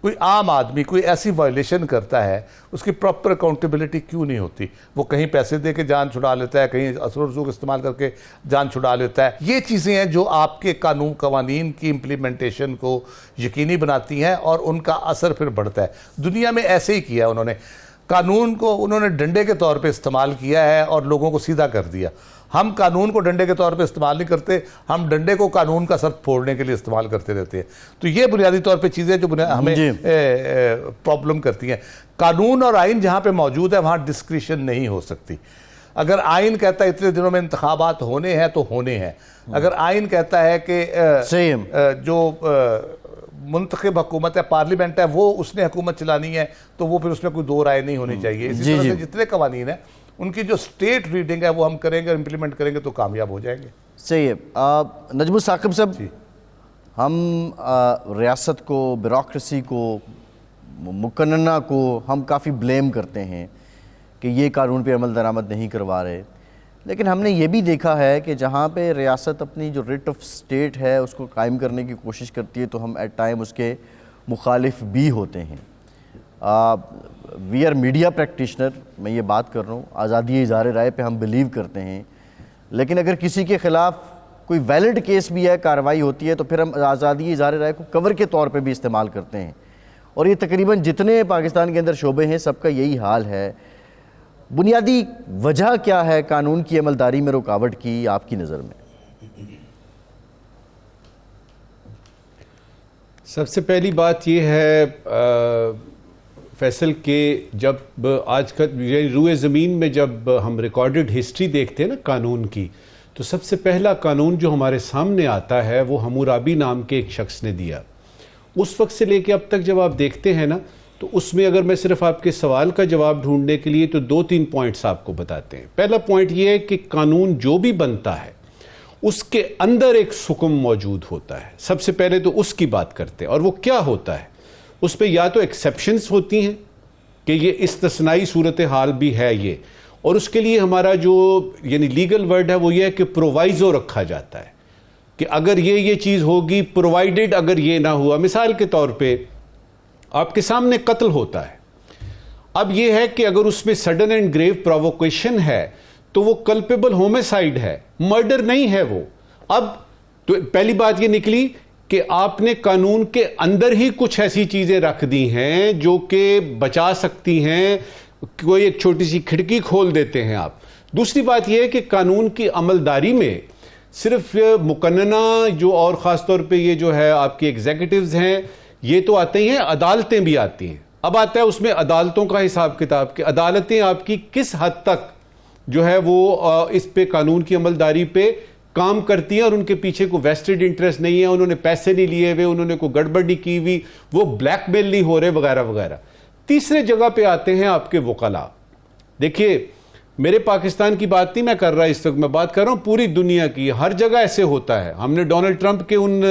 कोई आम आदमी कोई ऐसी वायलेशन करता है, उसकी प्रॉपर अकाउंटेबिलिटी क्यों नहीं होती? वो कहीं पैसे दे के जान छुड़ा लेता है, कहीं असर रसूख इस्तेमाल करके जान छुड़ा लेता है। ये चीज़ें हैं जो आपके कानून कवानीन की इम्प्लीमेंटेशन को यकीनी बनाती हैं और उनका असर फिर बढ़ता है। दुनिया में ऐसे ही किया उन्होंने, कानून को उन्होंने डंडे के तौर पे इस्तेमाल किया है और लोगों को सीधा कर दिया। हम कानून को डंडे के तौर पे इस्तेमाल नहीं करते, हम डंडे को कानून का सर फोड़ने के लिए इस्तेमाल करते रहते हैं। तो ये बुनियादी तौर पे चीज़ें जो हमें प्रॉब्लम करती हैं। कानून और आइन जहाँ पे मौजूद है वहाँ डिस्क्रिशन नहीं हो सकती। अगर आइन कहता है इतने दिनों में इंतखाबात होने हैं तो होने हैं, अगर आइन कहता है कि जो मुंतखब हुकूमत है, पार्लियामेंट है, वो उसने हुकूमत चलानी है, तो वो फिर उसमें कोई दो राय नहीं होनी चाहिए। इसी तरह से जितने कवानीन हैं उनकी जो स्टेट रीडिंग है वो हम करेंगे, इम्प्लीमेंट करेंगे तो कामयाब हो जाएंगे। सही है। नजमुल साकिब साहब, हम रियासत को, ब्यूरोक्रेसी को, मुकन्ना को हम काफ़ी ब्लेम करते हैं कि ये कानून पे अमल दरामद नहीं करवा रहे, लेकिन हमने ये भी देखा है कि जहाँ पे रियासत अपनी जो रिट ऑफ स्टेट है उसको कायम करने की कोशिश करती है तो हम एट टाइम उसके मुखालिफ भी होते हैं। वी आर मीडिया प्रैक्टिशनर, मैं ये बात कर रहा हूँ, आज़ादी इज़हार राय पे हम बिलीव करते हैं, लेकिन अगर किसी के ख़िलाफ़ कोई वैलिड केस भी है, कार्रवाई होती है, तो फिर हम आज़ादी इज़हार राय को कवर के तौर पे भी इस्तेमाल करते हैं। और ये तकरीबन जितने पाकिस्तान के अंदर शोबे हैं सबका यही हाल है। बुनियादी वजह क्या है कानून की अमलदारी में रुकावट की आपकी नज़र में? सबसे पहली बात ये है फैसल के जब आज का रूए ज़मीन में जब हम रिकॉर्डेड हिस्ट्री देखते हैं ना कानून की, तो सबसे पहला कानून जो हमारे सामने आता है वो हम्मुराबी नाम के एक शख्स ने दिया। उस वक्त से लेके अब तक जब आप देखते हैं ना, तो उसमें अगर मैं सिर्फ आपके सवाल का जवाब ढूंढने के लिए तो 2-3 पॉइंट्स आपको बताते हैं। पहला पॉइंट ये है कि कानून जो भी बनता है उसके अंदर एक हुक्म मौजूद होता है। सबसे पहले तो उसकी बात करते हैं, और वो क्या होता है। उस पर या तो एक्सेप्शंस होती हैं कि ये इस्तिस्नाई सूरत हाल भी है ये, और उसके लिए हमारा जो यानी लीगल वर्ड है वो ये है कि प्रोवाइजो रखा जाता है कि अगर ये चीज़ होगी, प्रोवाइडेड अगर ये ना हुआ। मिसाल के तौर पे आपके सामने कत्ल होता है, अब ये है कि अगर उसमें सडन एंड ग्रेव प्रोवोकेशन है तो वो कल्पेबल होमिसाइड है, मर्डर नहीं है वो। अब तो पहली बात ये निकली कि आपने कानून के अंदर ही कुछ ऐसी चीजें रख दी हैं जो कि बचा सकती हैं, कोई एक छोटी सी खिड़की खोल देते हैं आप। दूसरी बात यह है कि कानून की अमलदारी में सिर्फ मुकन्नना जो, और ख़ास तौर पे ये जो है आपकी एग्जीक्यूटिव्स हैं, ये तो आते ही हैं, अदालतें भी आती हैं। अब आता है उसमें अदालतों का हिसाब किताब कि अदालतें आपकी किस हद तक जो है वो इस पे कानून की अमलदारी पे काम करती हैं, और उनके पीछे को वेस्टेड इंटरेस्ट नहीं है, उन्होंने पैसे नहीं लिए हुए, उन्होंने कोई गड़बड़ी की हुई, वो ब्लैकमेल नहीं हो रहे वगैरह वगैरह। तीसरे जगह पे आते हैं आपके वकला। देखिए, मेरे पाकिस्तान की बात नहीं मैं कर रहा इस वक्त, मैं बात कर रहा हूं पूरी दुनिया की। हर जगह ऐसे होता है। हमने डोनाल्ड ट्रंप के उन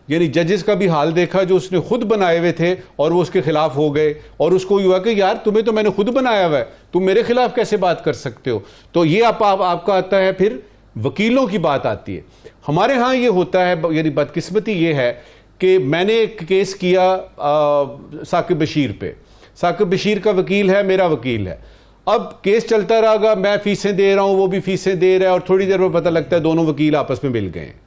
यानी जजेस का भी हाल देखा जो उसने खुद बनाए हुए थे और वो उसके खिलाफ हो गए, और उसको हुआ कि यार तुम्हें तो मैंने खुद बनाया हुआ है, तुम मेरे खिलाफ कैसे बात कर सकते हो। तो ये आपका आता है, फिर वकीलों की बात आती है। हमारे यहाँ ये होता है, यानी बदकिस्मती ये है कि मैंने एक केस किया साकिब बशीर पे। साकिब बशीर का वकील है, मेरा वकील है। अब केस चलता रहेगा, मैं फीसें दे रहा हूं, वो भी फीसें दे रहा है, और थोड़ी देर में पता लगता है दोनों वकील आपस में मिल गए हैं।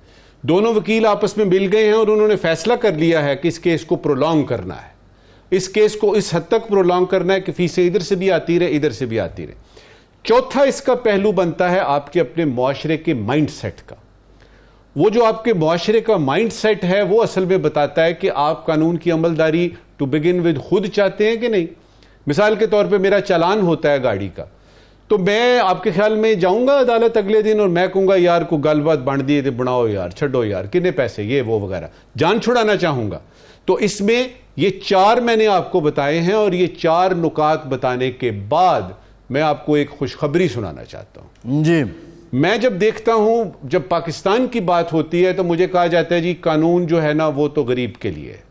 दोनों वकील आपस में मिल गए हैं और उन्होंने फैसला कर लिया है कि इस केस को प्रोलॉन्ग करना है, इस केस को इस हद तक प्रोलॉन्ग करना है कि फीसें इधर से भी आती रहे, इधर से भी आती रहे। चौथा इसका पहलू बनता है आपके अपने मुआशरे के माइंड सेट का। वो जो आपके मुआशरे का माइंड सेट है वो असल में बताता है कि आप कानून की अमलदारी टू बिगिन विद खुद चाहते हैं कि नहीं। मिसाल के तौर पे मेरा चालान होता है गाड़ी का, तो मैं आपके ख्याल में जाऊंगा अदालत अगले दिन और मैं कहूंगा यार को गलबात बांट दिए थे, बनाओ यार, छड़ो यार, कितने पैसे, ये वो वगैरह, जान छुड़ाना चाहूंगा। तो इसमें ये 4 मैंने आपको बताए हैं, और ये 4 नुकात बताने के बाद मैं आपको एक खुशखबरी सुनाना चाहता हूं जी। मैं जब देखता हूं, जब पाकिस्तान की बात होती है तो मुझे कहा जाता है जी कानून जो है ना वो तो गरीब के लिए है,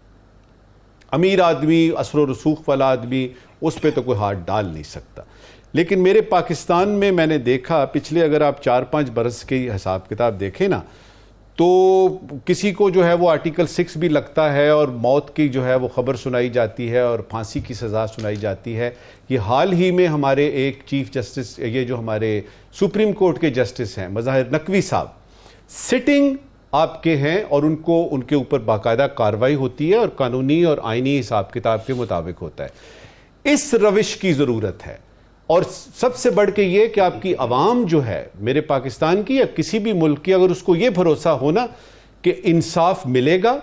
अमीर आदमी, असर रसूख वाला आदमी उस पर तो कोई हाथ डाल नहीं सकता। लेकिन मेरे पाकिस्तान में मैंने देखा, पिछले अगर आप 4-5 बरस के हिसाब किताब देखें ना, तो किसी को जो है वो आर्टिकल 6 भी लगता है और मौत की जो है वो खबर सुनाई जाती है और फांसी की सज़ा सुनाई जाती है। ये हाल ही में हमारे एक चीफ जस्टिस, ये जो हमारे सुप्रीम कोर्ट के जस्टिस हैं मज़ाहिर नकवी साहब, सिटिंग आपके हैं और उनको उनके ऊपर बाकायदा कार्रवाई होती है और कानूनी और आइनी हिसाब किताब के मुताबिक होता है। इस रविश की ज़रूरत है, और सबसे बढ़ के ये कि आपकी अवाम जो है मेरे पाकिस्तान की या किसी भी मुल्क की, अगर उसको ये भरोसा होना कि इंसाफ मिलेगा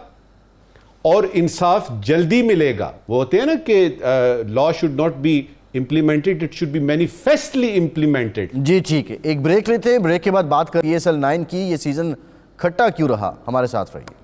और इंसाफ जल्दी मिलेगा। वो होते हैं ना कि law should not be implemented, it should be manifestly implemented. जी ठीक है, एक ब्रेक लेते हैं, ब्रेक के बाद बात करें PSL 9 की। ये सीजन खट्टा क्यों रहा, हमारे साथ रहिए।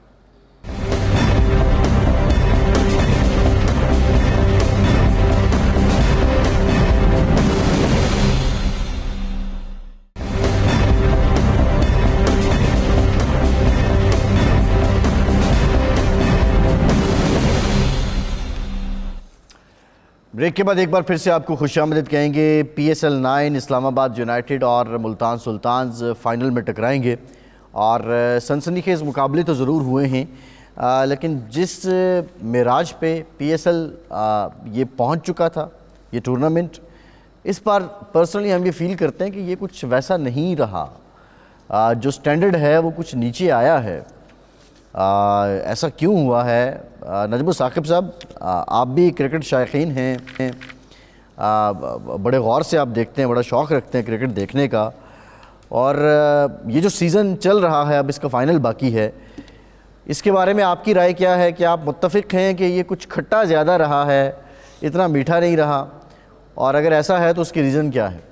ब्रेक के बाद एक बार फिर से आपको खुशामदीद कहेंगे। PSL 9 इस्लामाबाद यूनाइटेड और मुल्तान सुल्तान्स फाइनल में टकराएंगे, और सनसनीखेज़ मुकाबले तो ज़रूर हुए हैं, लेकिन जिस मेराज पे PSL ये पहुंच चुका था, ये टूर्नामेंट, इस बार पर्सनली हम ये फील करते हैं कि ये कुछ वैसा नहीं रहा। जो स्टैंडर्ड है वो कुछ नीचे आया है। ऐसा क्यों हुआ है? नजमुल साकिब साहब, आप भी क्रिकेट शायकीन हैं, बड़े गौर से आप देखते हैं, बड़ा शौक़ रखते हैं क्रिकेट देखने का, और ये जो सीज़न चल रहा है, अब इसका फ़ाइनल बाकी है, इसके बारे में आपकी राय क्या है? कि आप मुत्तफिक हैं कि ये कुछ खट्टा ज़्यादा रहा है, इतना मीठा नहीं रहा, और अगर ऐसा है तो उसकी रीज़न क्या है?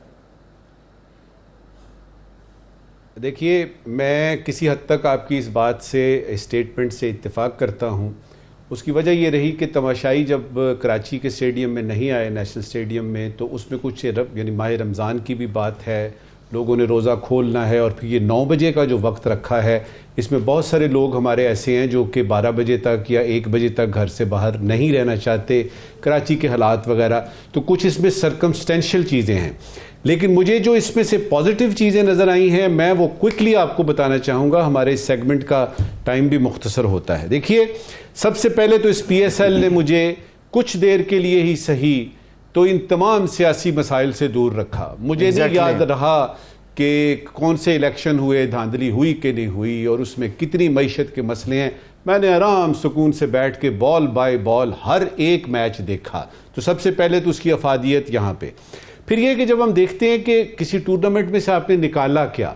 देखिए, मैं किसी हद तक आपकी इस बात से, स्टेटमेंट से इत्तेफाक करता हूँ। उसकी वजह ये रही कि तमाशाई जब कराची के स्टेडियम में नहीं आए, नेशनल स्टेडियम में, तो उसमें कुछ यानी माह रमज़ान की भी बात है, लोगों ने रोज़ा खोलना है, और फिर ये 9 बजे का जो वक्त रखा है, इसमें बहुत सारे लोग हमारे ऐसे हैं जो कि 12 बजे तक या 1 बजे तक घर से बाहर नहीं रहना चाहते, कराची के हालात वगैरह। तो कुछ इसमें सर्कमस्टेंशियल चीज़ें हैं, लेकिन मुझे जो इसमें से पॉजिटिव चीज़ें नज़र आई हैं, मैं वो क्विकली आपको बताना चाहूँगा। हमारे इस सेगमेंट का टाइम भी मुख्तसर होता है। देखिए, सबसे पहले तो इस PSL ने मुझे कुछ देर के लिए ही सही तो इन तमाम सियासी मसाइल से दूर रखा। मुझे नहीं याद रहा कि कौन से इलेक्शन हुए, धांधली हुई कि नहीं हुई, और उसमें कितनी मईशत के मसले हैं। मैंने आराम सुकून से बैठ के बॉल बाय बॉल हर एक मैच देखा। तो सबसे पहले तो उसकी अफादियत यहाँ पे। फिर यह कि जब हम देखते हैं कि किसी टूर्नामेंट में से आपने निकाला क्या,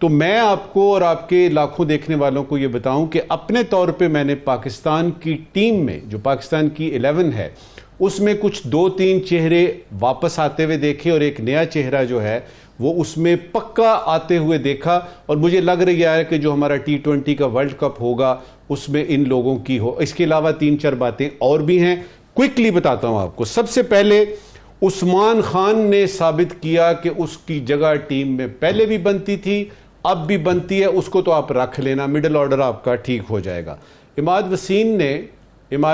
तो मैं आपको और आपके लाखों देखने वालों को ये बताऊं कि अपने तौर पे मैंने पाकिस्तान की टीम में, जो पाकिस्तान की 11 है, उसमें कुछ 2-3 चेहरे वापस आते हुए देखे, और एक नया चेहरा जो है वो उसमें पक्का आते हुए देखा। और मुझे लग रहा है कि जो हमारा T20 का वर्ल्ड कप होगा उसमें इन लोगों की हो। इसके अलावा 3-4 बातें और भी हैं, क्विकली बताता हूं आपको। सबसे पहले, उस्मान खान ने साबित किया कि उसकी जगह टीम में पहले भी बनती थी, अब भी बनती है, उसको तो आप रख लेना, मिडिल ऑर्डर आपका ठीक हो जाएगा। इमाद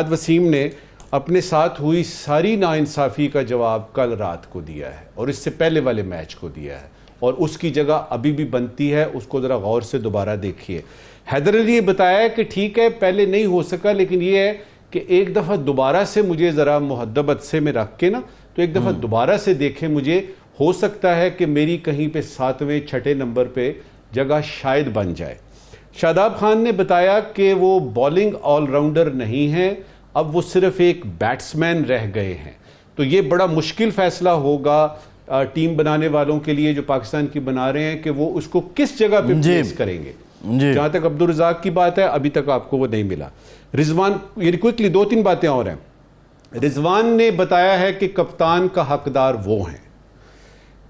वसीम ने अपने साथ हुई सारी नाइंसाफ़ी का जवाब कल रात को दिया है, और इससे पहले वाले मैच को दिया है, और उसकी जगह अभी भी बनती है। उसको ज़रा गौर से दोबारा देखिए। हैदर अली ने बताया कि ठीक है पहले नहीं हो सका, लेकिन यह है कि एक दफ़ा दोबारा से मुझे ज़रा मुहद्दबत से में रख के ना, तो एक दफ़ा दोबारा से देखें, मुझे हो सकता है कि मेरी कहीं पे 7वें 6ठे नंबर पे जगह शायद बन जाए। शादाब खान ने बताया कि वो बॉलिंग ऑलराउंडर नहीं है, अब वो सिर्फ एक बैट्समैन रह गए हैं। तो ये बड़ा मुश्किल फैसला होगा टीम बनाने वालों के लिए, जो पाकिस्तान की बना रहे हैं, कि वो उसको किस जगह पे प्लेस करेंगे। जहां तक अब्दुल रज़ाक की बात है, अभी तक आपको वो नहीं मिला। रिजवान, ये क्विकली 2-3 बातें और हैं। रिजवान ने बताया है कि कप्तान का हकदार वो हैं।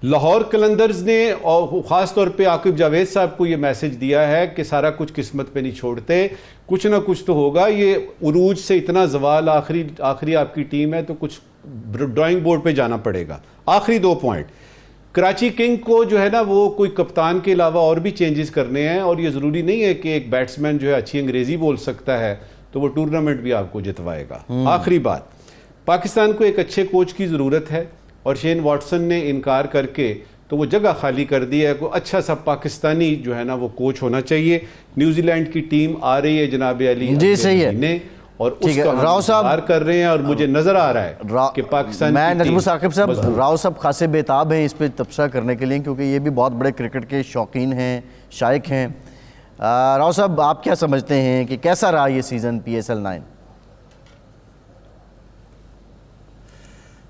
लाहौर कलंदर्स ने और ख़ास तौर पे आकिब जावेद साहब को ये मैसेज दिया है कि सारा कुछ किस्मत पे नहीं छोड़ते, कुछ ना कुछ तो होगा। ये उरूज से इतना जवाल, आखिरी आपकी टीम है, तो कुछ ड्राइंग बोर्ड पे जाना पड़ेगा। आखिरी 2 पॉइंट, कराची किंग को जो है ना, वो कोई कप्तान के अलावा और भी चेंजेस करने हैं, और ये ज़रूरी नहीं है कि एक बैट्समैन जो है अच्छी अंग्रेज़ी बोल सकता है तो वो टूर्नामेंट भी आपको जितवाएगा। आखिरी बात, पाकिस्तान को एक अच्छे कोच की ज़रूरत है, और शेन वॉटसन ने इनकार करके तो वो जगह खाली कर दी है। कोई अच्छा सा पाकिस्तानी जो है ना वो कोच होना चाहिए। न्यूजीलैंड की टीम आ रही है जनाब अली जी, सही है, और उसका राव साहब कर रहे हैं, और मुझे नजर आ रहा है कि पाकिस्तान मैं नजमुल साकिब साहब, राव साहब खासे बेताब हैं इस पे तबसरा करने के लिए, क्योंकि ये भी बहुत बड़े क्रिकेट के शौकीन हैं, शायक हैं। राव साहब, आप क्या समझते हैं कि कैसा रहा ये सीज़न PSL 9?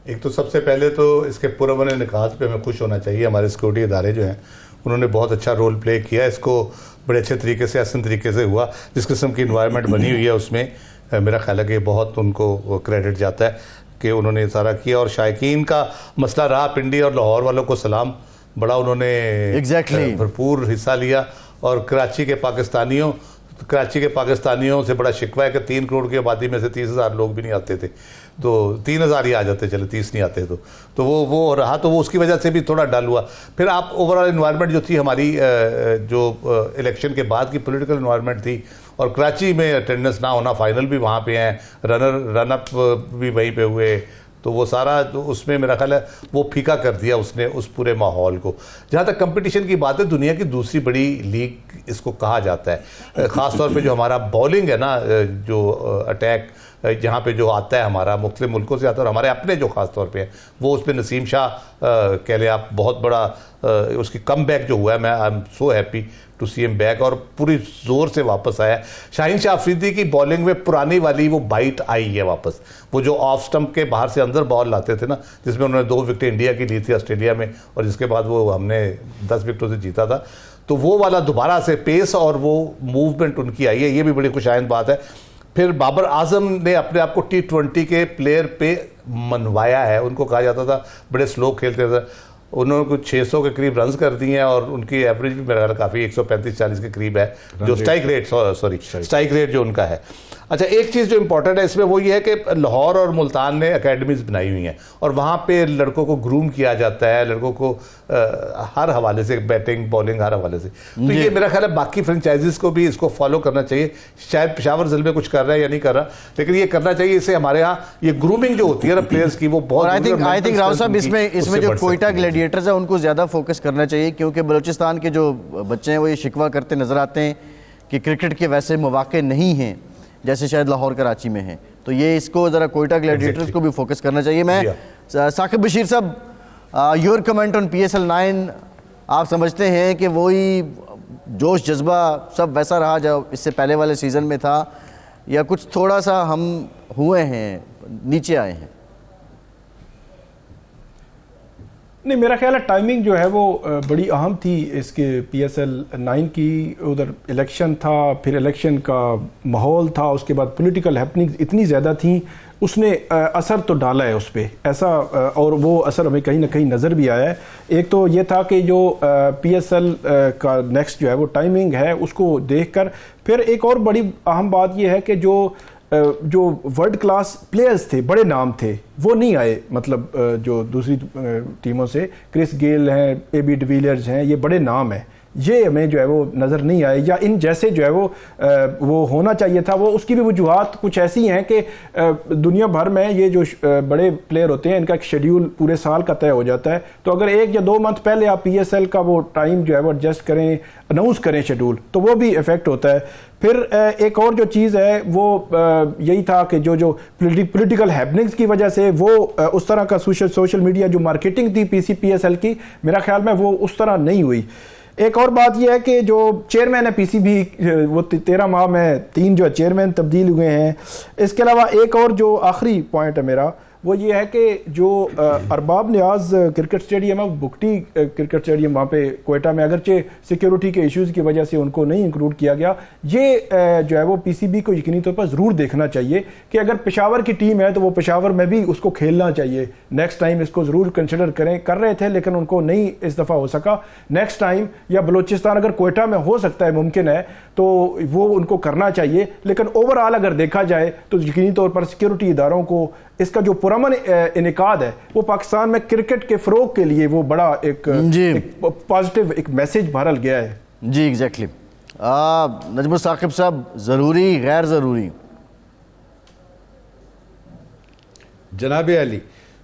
एक तो सबसे पहले तो इसके पुरअमन निकात पे हमें खुश होना चाहिए। हमारे सिक्योरिटी इदारे जो हैं उन्होंने बहुत अच्छा रोल प्ले किया। इसको बड़े अच्छे तरीके से, आसान तरीके से हुआ। जिस किस्म की इन्वायरमेंट बनी हुई है उसमें मेरा ख्याल है कि बहुत उनको क्रेडिट जाता है कि उन्होंने सारा किया। और शायकीन का मसला रहा, पिंडी और लाहौर वालों को सलाम, बड़ा उन्होंने भरपूर हिस्सा लिया। और कराची के पाकिस्तानियों से बड़ा शिकवा है कि 3 करोड़ की आबादी में से 30,000 लोग भी नहीं आते थे, तो 3,000 ही आ जाते, चले 30 नहीं आते, तो वो रहा, तो वो उसकी वजह से भी थोड़ा डल हुआ। फिर आप ओवरऑल इन्वायरमेंट जो थी हमारी, जो इलेक्शन के बाद की पॉलिटिकल इन्वायरमेंट थी, और कराची में अटेंडेंस ना होना, फाइनल भी वहाँ पे हैं, रन अप भी वहीं पे हुए, तो वो सारा तो उसमें मेरा ख्याल है वो फीका कर दिया उसने उस पूरे माहौल को। जहाँ तक कंपटीशन की बात है, दुनिया की दूसरी बड़ी लीग इसको कहा जाता है। ख़ास तौर पे जो हमारा बॉलिंग है ना, जो अटैक जहाँ पे जो आता है हमारा, मुख्तलिफ मुल्कों से आता है, और हमारे अपने जो ख़ास तौर पे है, वो उस पर नसीम शाह कह लें आप, बहुत बड़ा उसकी कम बैक जो हुआ है, मैं I am so happy to see them back, और पूरी ज़ोर से वापस आया। शाहीन शाह अफरीदी की बॉलिंग में पुरानी वाली वो बाइट आई है वापस, वो जो ऑफ स्टंप के बाहर से अंदर बॉल लाते थे ना, जिसमें उन्होंने 2 विकेट इंडिया की ली थी ऑस्ट्रेलिया में, और जिसके बाद वो हमने 10 विकेटों से जीता था। तो वो वाला दोबारा से पेस और वो मूवमेंट उनकी आई है, ये भी बड़ी खुशाइंद बात है। फिर बाबर आजम ने अपने आप को T20 के प्लेयर पे मनवाया है। उनको कहा जाता था बड़े स्लो खेलते थे, उन्होंने कुछ 600 के करीब रन्स कर दिए हैं और उनकी एवरेज भी मेरा ख्याल काफ़ी 135-40 के करीब है, जो स्ट्राइक रेट जो उनका है। अच्छा, एक चीज़ जो इंपॉर्टेंट है इसमें वो ये है कि लाहौर और मुल्तान ने एकेडमीज बनाई हुई हैं और वहाँ पे लड़कों को ग्रूम किया जाता है, लड़कों को हर हवाले से, बैटिंग बॉलिंग हर हवाले से। तो ये मेरा ख्याल है बाकी फ्रेंचाइजीज को भी इसको फॉलो करना चाहिए। शायद पेशावर ज़िले में कुछ कर रहा है या नहीं कर रहा, लेकिन ये करना चाहिए। इससे हमारे यहाँ ये ग्रूमिंग जो होती है ना प्लेयर्स की, वो बहुत। आई थिंक राव साहब इसमें जो कोयटा ग्लैडिएटर्स है उनको ज़्यादा फोकस करना चाहिए, क्योंकि बलूचिस्तान के जो बच्चे हैं वो ये शिकवा करते नज़र आते हैं कि क्रिकेट के वैसे मौके नहीं हैं जैसे शायद लाहौर कराची में है। तो ये इसको ज़रा कोयटा ग्लैडिएटर्स को भी फोकस करना चाहिए। मैं साकिब बशीर साहब, योर कमेंट ऑन PSL 9, आप समझते हैं कि वही जोश जज्बा सब वैसा रहा जो इससे पहले वाले सीज़न में था, या कुछ थोड़ा सा हम हुए हैं, नीचे आए हैं? नहीं, मेरा ख्याल है टाइमिंग जो है वो बड़ी अहम थी इसके PSL 9 की। उधर इलेक्शन था, फिर इलेक्शन का माहौल था, उसके बाद पॉलिटिकल हैपनिंग्स इतनी ज़्यादा थी, उसने असर तो डाला है उस पर ऐसा, और वो असर हमें कहीं ना कहीं नज़र भी आया है। एक तो ये था कि जो PSL का नेक्स्ट जो है वो टाइमिंग है, उसको देखकर फिर एक और बड़ी अहम बात ये है कि जो वर्ल्ड क्लास प्लेयर्स थे, बड़े नाम थे, वो नहीं आए। मतलब जो दूसरी टीमों से क्रिस गेल हैं, AB डिविलियर्स हैं, ये बड़े नाम हैं, ये हमें जो है वो नज़र नहीं आए, या इन जैसे जो है वो होना चाहिए था। वो उसकी भी वजूहात कुछ ऐसी हैं कि दुनिया भर में ये जो बड़े प्लेयर होते हैं इनका एक शेड्यूल पूरे साल का तय हो जाता है। तो अगर 1 या 2 मंथ पहले आप PSL का वो टाइम जो है वो एडजस्ट करें, अनाउंस करें शेड्यूल, तो वो भी इफेक्ट होता है। फिर एक और जो चीज़ है वो यही था कि जो पॉलिटिकल हैपनिंग्स की वजह से वो उस तरह का सोशल मीडिया जो मार्केटिंग थी PSL की, मेरा ख्याल में वो उस तरह नहीं हुई। एक और बात यह है कि जो चेयरमैन है PCB, वो 13 माह में 3 जो चेयरमैन तब्दील हुए हैं। इसके अलावा एक और जो आखिरी पॉइंट है मेरा, वो ये है कि जो अरबाब नियाज क्रिकेट स्टेडियम है, बुकटी क्रिकेट स्टेडियम वहाँ पे कोयटा में, अगरचे सिक्योरिटी के इश्यूज़ की वजह से उनको नहीं इंक्लूड किया गया, ये जो है वो PCB को यकीनी तौर पर ज़रूर देखना चाहिए कि अगर पेशावर की टीम है तो वो पेशावर में भी उसको खेलना चाहिए। नेक्स्ट टाइम इसको ज़रूर कंसिडर कर रहे थे, लेकिन उनको नहीं इस दफ़ा हो सका। नेक्स्ट टाइम या बलूचिस्तान अगर कोयटा में हो सकता है, मुमकिन है, तो वो उनको करना चाहिए। लेकिन ओवरऑल अगर देखा जाए तो यकीनी तौर पर सिक्योरिटी इदारों को इसका जो पुरअमन इनेकाद है वो पाकिस्तान में क्रिकेट के फ़रोग के लिए वो बड़ा एक पॉजिटिव एक मैसेज भरल गया है। जी एग्जैक्टली। नजमुल साकिब साहब, ज़रूरी गैर ज़रूरी? जनाब अली,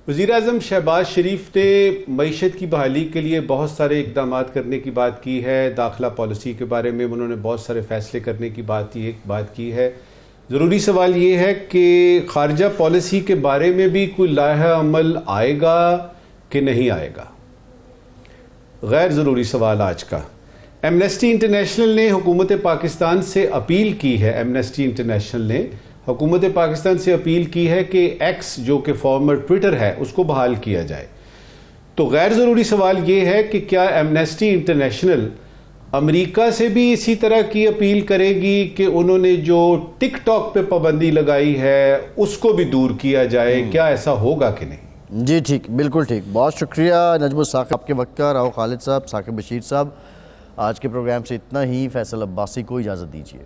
वज़ीर आज़म शहबाज शरीफ ने मईशत की बहाली के लिए बहुत सारे इकदाम करने की बात की है। दाखिला पॉलिसी के बारे में उन्होंने बहुत सारे फैसले करने की बात की है। ज़रूरी सवाल ये है कि खारजा पॉलिसी के बारे में भी कोई लाहा अमल आएगा कि नहीं आएगा? गैर ज़रूरी सवाल आज का, एमनेस्टी इंटरनेशनल ने हुकूमत पाकिस्तान से अपील की है। एमनेस्टी इंटरनेशनल ने हुकूमत पाकिस्तान से अपील की है कि X जो कि फॉर्मर ट्विटर है उसको बहाल किया जाए। तो गैर ज़रूरी सवाल ये है कि क्या एमनेस्टी इंटरनेशनल अमेरिका से भी इसी तरह की अपील करेगी कि उन्होंने जो टिकटॉक पे पाबंदी लगाई है उसको भी दूर किया जाए? क्या ऐसा होगा कि नहीं? जी ठीक, बिल्कुल ठीक। बहुत शुक्रिया नजमुल साकिब आपके वक्त का। राव खालिद साहब, साकिब बशीर साहब, आज के प्रोग्राम से इतना ही। फैसल अब्बासी को इजाज़त दीजिए।